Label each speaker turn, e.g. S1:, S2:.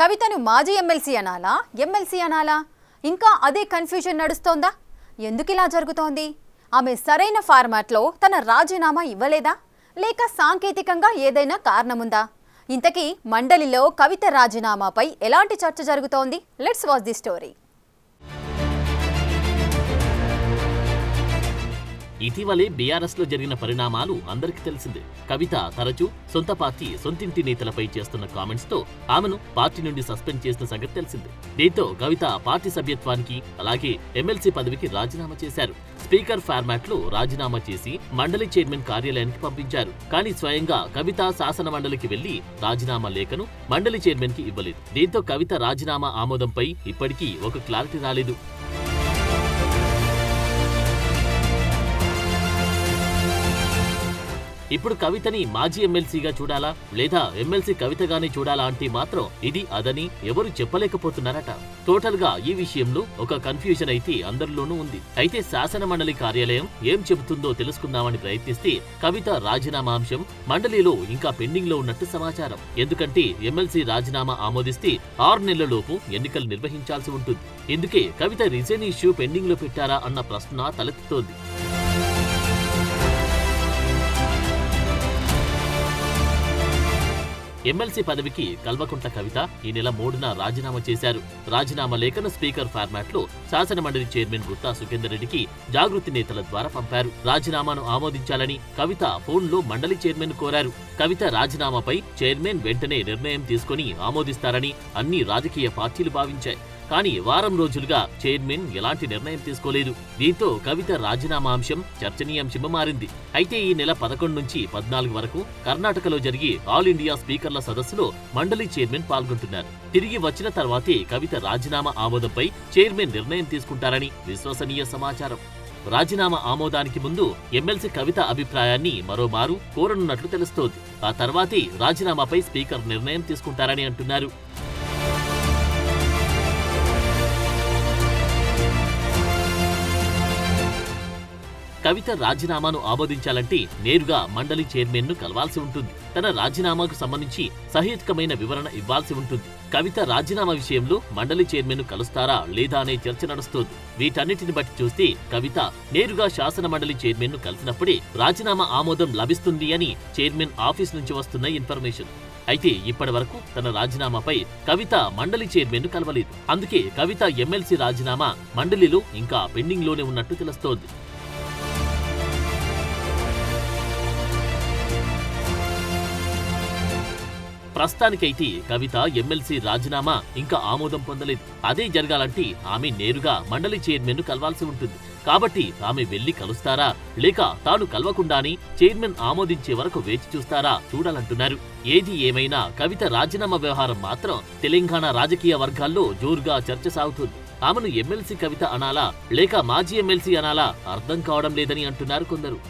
S1: కవితను మాజీ ఎమ్మెల్సీ అనాలా ఎమ్మెల్సీ అనాలా ఇంకా అదే కన్ఫ్యూజన్ నడుస్తోందా ఎందుకు ఇలా జరుగుతోంది ఆమె సరైన ఫార్మాట్లో తన రాజీనామా ఇవ్వలేదా లేక సాంకేతికంగా ఏదైనా కారణముందా ఇంతకీ మండలిలో కవిత రాజీనామాపై ఎలాంటి చర్చ జరుగుతోంది లెట్స్ వాచ్ ది స్టోరీ
S2: ఇటీవలే బీఆర్ఎస్ లో జరిగిన పరిణామాలు అందరికీ తెలిసిందే. కవిత తరచూ సొంత పార్టీ సొంతింటి నేతలపై చేస్తున్న కామెంట్స్ తో ఆమెను పార్టీ నుండి సస్పెండ్ చేసిన సంగతి తెలిసిందే. దీంతో కవిత పార్టీ సభ్యత్వానికి అలాగే ఎమ్మెల్సీ పదవికి రాజీనామా చేశారు. స్పీకర్ ఫార్మాట్ లో రాజీనామా చేసి మండలి చైర్మన్ కార్యాలయానికి పంపించారు. కానీ స్వయంగా కవిత శాసన మండలికి వెళ్లి రాజీనామా లేఖను మండలి చైర్మన్ కి ఇవ్వలేదు. దీంతో కవిత రాజీనామా ఆమోదంపై ఇప్పటికీ ఒక క్లారిటీ రాలేదు. ఇప్పుడు కవితని మాజీ ఎమ్మెల్సీగా చూడాలా లేదా ఎమ్మెల్సీ కవితగానే చూడాలా అంటే మాత్రం ఇది అదని ఎవరు చెప్పలేకపోతున్నారట. టోటల్ గా ఈ విషయంలో ఒక కన్ఫ్యూజన్ అయితే అందరిలోనూ ఉంది. అయితే శాసన మండలి కార్యాలయం ఏం చెబుతుందో తెలుసుకుందామని ప్రయత్నిస్తే కవిత రాజీనామా అంశం మండలిలో ఇంకా పెండింగ్ లో ఉన్నట్టు సమాచారం. ఎందుకంటే ఎమ్మెల్సీ రాజీనామా ఆమోదిస్తే 6 నెలలలోపు ఎన్నికలు నిర్వహించాల్సి ఉంటుంది. ఇందుకే కవిత రిజైన్ ఇష్యూ పెండింగ్ లో పెట్టారా అన్న ప్రశ్న తలెత్తుతోంది. ఎమ్మెల్సీ పదవికి కల్వకుంట్ల కవిత ఈ నెల 3న రాజీనామా చేశారు. రాజీనామా లేఖను స్పీకర్ ఫార్మాట్ లో శాసన మండలి చైర్మన్ గుత్తా సుఖేందర్ రెడ్డికి జాగృతి నేతల ద్వారా పంపారు. రాజీనామాను ఆమోదించాలని కవిత ఫోన్ లో మండలి చైర్మన్ కోరారు. కవిత రాజీనామాపై చైర్మన్ వెంటనే నిర్ణయం తీసుకుని ఆమోదిస్తారని అన్ని రాజకీయ పార్టీలు భావించాయి. కానీ వారం రోజులుగా చైర్మన్ ఎలాంటి నిర్ణయం తీసుకోలేదు. దీంతో కవిత రాజీనామా అంశం చర్చనీయాంశం మారింది. అయితే ఈ నెల 11 నుంచి 14 వరకు కర్ణాటకలో జరిగే ఆల్ ఇండియా స్పీకర్ల సదస్సులో మండలి చైర్మన్ పాల్గొంటున్నారు. తిరిగి వచ్చిన తర్వాతే కవిత రాజీనామా ఆమోదంపై చైర్మన్ నిర్ణయం తీసుకుంటారని విశ్వసనీయ సమాచారం. రాజీనామా ఆమోదానికి ముందు ఎమ్మెల్సీ కవిత అభిప్రాయాన్ని మరోమారు కోరనున్నట్లు తెలుస్తోంది. ఆ తర్వాతే రాజీనామాపై స్పీకర్ నిర్ణయం తీసుకుంటారని అంటున్నారు. కవిత రాజీనామాను ఆమోదించాలంటే నేరుగా మండలి చైర్మన్ ను కలవాల్సి ఉంటుంది. తన రాజీనామాకు సంబంధించి సహేతుకమైన వివరణ ఇవ్వాల్సి ఉంటుంది. కవిత రాజీనామా విషయంలో మండలి చైర్మన్ ను కలుస్తారా లేదా అనే చర్చ నడుస్తోంది. వీటన్నిటిని బట్టి చూస్తే కవిత నేరుగా శాసన మండలి చైర్మన్ ను కలిసినప్పుడే రాజీనామా ఆమోదం లభిస్తుంది అని చైర్మన్ ఆఫీస్ నుంచి వస్తున్న ఇన్ఫర్మేషన్. అయితే ఇప్పటి వరకు తన రాజీనామాపై కవిత మండలి చైర్మన్ ను కలవలేదు. అందుకే కవిత ఎమ్మెల్సీ రాజీనామా మండలిలో ఇంకా పెండింగ్ లోనే ఉన్నట్టు తెలుస్తోంది. ప్రస్తుతానికైతే కవిత ఎమ్మెల్సీ రాజీనామా ఇంకా ఆమోదం పొందలేదు. అదే జరగాలంటే ఆమె నేరుగా మండలి చైర్మన్ ను కలవాల్సి ఉంటుంది. కాబట్టి ఆమె వెళ్లి కలుస్తారా లేక తాను కలవకుండానే చైర్మన్ ఆమోదించే వరకు వేచి చూస్తారా చూడాలంటున్నారు. ఏది ఏమైనా కవిత రాజీనామా వ్యవహారం మాత్రం తెలంగాణ రాజకీయ వర్గాల్లో జోరుగా చర్చ సాగుతుంది. ఆమెను ఎమ్మెల్సీ కవిత అనాలా లేక మాజీ ఎమ్మెల్సీ అనాలా అర్థం కావడం లేదని అంటున్నారు కొందరు.